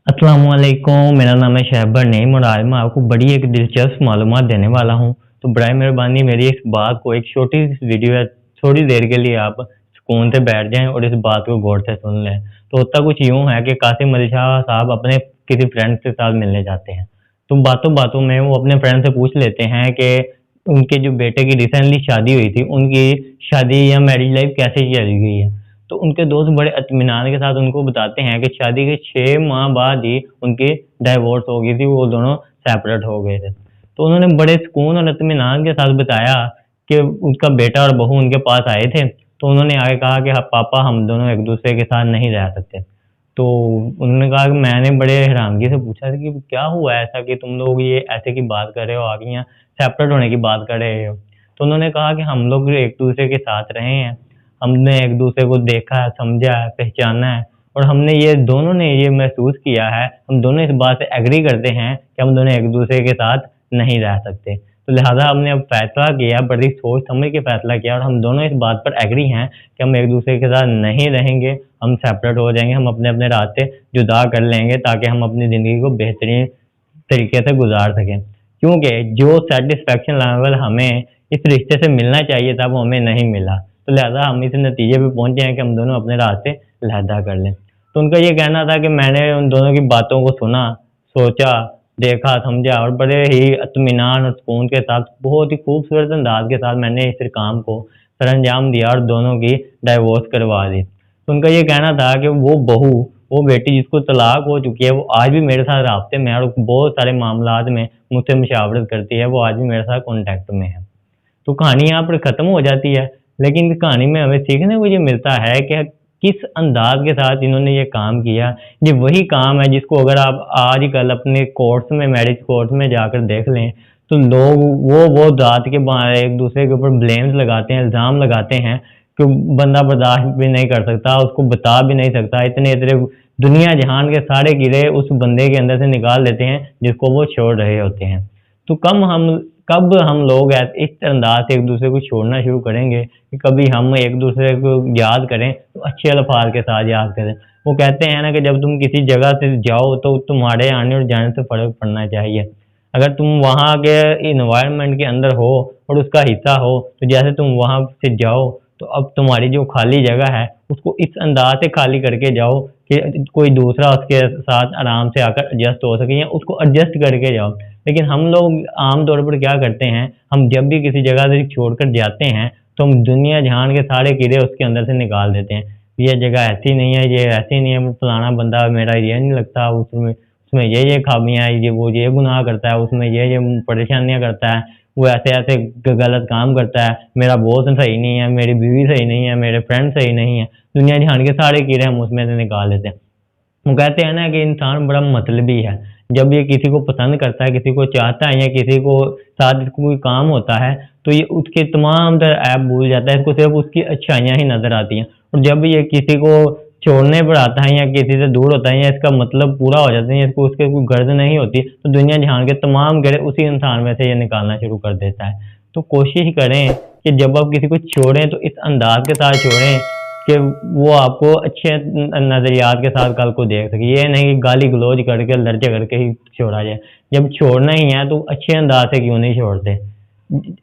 अस्सलामुअलैकुम, मेरा नाम है शहबर नईम और आज मैं आपको बड़ी एक दिलचस्प मालूमात देने वाला हूँ। तो बराए मेहरबानी मेरी इस बात को एक छोटी सी वीडियो है, थोड़ी देर के लिए आप सुकून से बैठ जाएँ और इस बात को गौर से सुन लें। तो होता कुछ यूँ है कि कासिम अली शाह साहब अपने किसी फ्रेंड के साथ मिलने जाते हैं। तो बातों-बातों में वो अपने फ्रेंड से पूछ लेते हैं कि उनके जो बेटे की रिसेंटली शादी हुई थी, उनकी शादी या मैरिज लाइफ कैसे चली गई है? तो उनके दोस्त बड़े इत्मीनान के साथ उनको बताते हैं कि शादी के 6 माह बाद ही उनकी डाइवोर्स हो गई थी, वो दोनों सेपरेट हो गए थे। तो उन्होंने बड़े सुकून और इत्मीनान के साथ बताया कि उनका बेटा और बहू उनके पास आए थे, तो उन्होंने आगे कहा कि हाँ, पापा हम दोनों एक-दूसरे के साथ नहीं रह सकते। तो उन्होंने कहा कि मैंने बड़े हैरानगी से पूछा था कि क्या हुआ ऐसा कि तुम लोग ये ऐसे की बात कर रहे हो, आगे यहाँ सेपरेट होने की बात कर रहे हो? तो उन्होंने कहा कि हम लोग एक-दूसरे के साथ रहे हैं, हमने एक-दूसरे को देखा है, समझा है, पहचाना है और हमने ये दोनों ने ये महसूस किया है, हम दोनों इस बात से एग्री करते हैं कि हम दोनों एक-दूसरे के साथ नहीं रह सकते। तो लिहाज़ा हमने अब फैसला किया, बड़ी सोच समझ के फैसला किया और हम दोनों इस बात पर एग्री हैं कि हम एक-दूसरे के साथ नहीं रहेंगे, हम सेपरेट हो जाएँगे, हम अपने-अपने रास्ते जुदा कर लेंगे ताकि हम अपनी ज़िंदगी को बेहतरीन तरीके से गुज़ार सकें। क्योंकि जो सैटिस्फैक्शन लेवल हमें इस रिश्ते से मिलना चाहिए था, वो हमें नहीं मिला। तो लिहाज़ा हम इस नतीजे पे पहुँचे हैं कि हम दोनों अपने रास्ते अलहदा कर लें। तो उनका ये कहना था कि मैंने उन दोनों की बातों को सुना, सोचा, देखा, समझा और बड़े ही इत्मीनान और सुकून के साथ बहुत ही खूबसूरत अंदाज़ के साथ मैंने इस काम को सरअंजाम दिया और दोनों की डाइवोर्स करवा दी। तो उनका ये कहना था कि वो बहू, वो बेटी जिसको तलाक हो चुकी है, वो आज भी मेरे साथ राब्ते में है और बहुत सारे मामलात में मुझसे मशावरत करती है, वो आज भी मेरे साथ कॉन्टैक्ट में है। तो कहानी यहाँ पर ख़त्म हो जाती है, लेकिन इस कहानी में हमें सीखने को ये मिलता है कि किस अंदाज़ के साथ इन्होंने ये काम किया। ये वही काम है जिसको अगर आप आजकल अपने कोर्ट्स में, मैरिज कोर्ट में जाकर देख लें, तो लोग वो बात के एक-दूसरे के ऊपर ब्लेम्स लगाते हैं, इल्ज़ाम लगाते हैं कि बंदा बर्दाश्त भी नहीं कर सकता, उसको बता भी नहीं सकता, इतने-इतने दुनिया जहान के सारे कीड़े उस बंदे के अंदर से निकाल देते हैं, जिसको वो छोड़ रहे होते हैं। तो कब हम लोग इस अंदाज से एक-दूसरे को छोड़ना शुरू करेंगे कि कभी हम एक-दूसरे को याद करें तो अच्छे अल्फाज के साथ याद करें। वो कहते हैं ना कि जब तुम किसी जगह से जाओ तो तुम्हारे आने और जाने से फ़र्क पड़ना चाहिए। अगर तुम वहाँ के एनवायरनमेंट के अंदर हो और उसका हिस्सा हो, तो जैसे तुम वहाँ से जाओ, तो अब तुम्हारी जो खाली जगह है, उसको इस अंदाज से खाली करके जाओ कि कोई दूसरा उसके साथ आराम से आकर एडजस्ट हो सके या उसको एडजस्ट करके जाओ। लेकिन हम लोग आम तौर पर क्या करते हैं, हम जब भी किसी जगह से छोड़कर जाते हैं, तो हम दुनिया जहान के सारे कीड़े उसके अंदर से निकाल देते हैं। ये जगह ऐसी नहीं है, ये ऐसी नहीं है, फलाना बंदा मेरा ये नहीं लगता, उसमें उसमें ये ख़ामियाँ हैं, ये गुनाह करता है, उसमें ये परेशानियाँ करता है, वो ऐसे-ऐसे गलत काम करता है, मेरा बॉस सही नहीं है, मेरी बीवी सही नहीं है, मेरे फ्रेंड सही नहीं है। दुनिया जहान के सारे कीड़े हम उसमें से निकाल लेते हैं। वो कहते हैं ना कि इंसान बड़ा मतलबी है। जब ये किसी को पसंद करता है, किसी को चाहता है या किसी को साथ इसको कोई काम होता है, तो ये उसके तमाम तर ऐब भूल जाता है, इसको सिर्फ़ उसकी अच्छाइयाँ ही नज़र आती हैं। और जब ये किसी को छोड़ने पर आता है या किसी से दूर होता है या इसका मतलब पूरा हो जाता है या इसको उसके कोई गर्ज नहीं होती, तो दुनिया जहान के तमाम गिरे उसी इंसान में से ये निकालना शुरू कर देता है। तो कोशिश करें कि जब आप किसी को छोड़ें तो इस अंदाज़ के साथ छोड़ें कि वो आपको अच्छे नज़रियात के साथ कल को देख सके। ये नहीं कि गाली-गलौज करके, लड़-झगड़ के ही छोड़ा जाए। जब छोड़ना ही है तो अच्छे अंदाज़ से क्यों नहीं छोड़ते?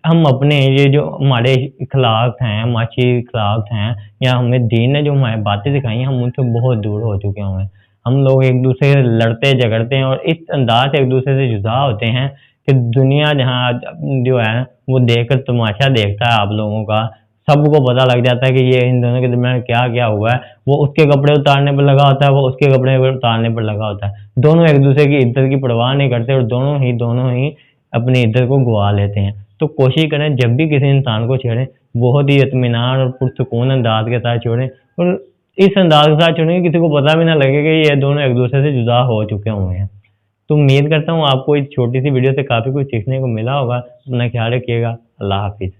हम अपने ये जो हमारे इख़्लाक़ हैं, हम अच्छी इख़्लाक़ हैं या हमें दीन ने जो हमें बातें सिखाई हैं, हम उनसे बहुत दूर हो चुके हुए हैं। हम लोग एक-दूसरे से लड़ते-झगड़ते हैं और इस अंदाज़ से एक-दूसरे से जुदा होते हैं कि दुनिया जहाँ जो है वो देखकर तमाशा देखता है आप लोगों का। सबको पता लग जाता है कि ये इन दोनों के दरमियान क्या-क्या हुआ है। वो उसके कपड़े उतारने पर लगा होता है, वो उसके कपड़े उतारने पर लगा होता है। दोनों एक-दूसरे की इज़्ज़त की परवाह नहीं करते और दोनों ही अपनी इज़्ज़त को गँवा लेते हैं। तो कोशिश करें जब भी किसी इंसान को छेड़ें, बहुत ही इत्मीनान और पुरसुकून अंदाज़ के साथ छोड़ें और इस अंदाज़ के साथ छोड़ें कि किसी को पता भी ना लगे कि ये दोनों एक-दूसरे से जुदा हो चुके हुए हैं। तो उम्मीद करता हूँ आपको इस छोटी-सी वीडियो से काफ़ी कुछ सीखने को मिला होगा। अपना ख़्याल रखिएगा। अल्लाह हाफ़िज़।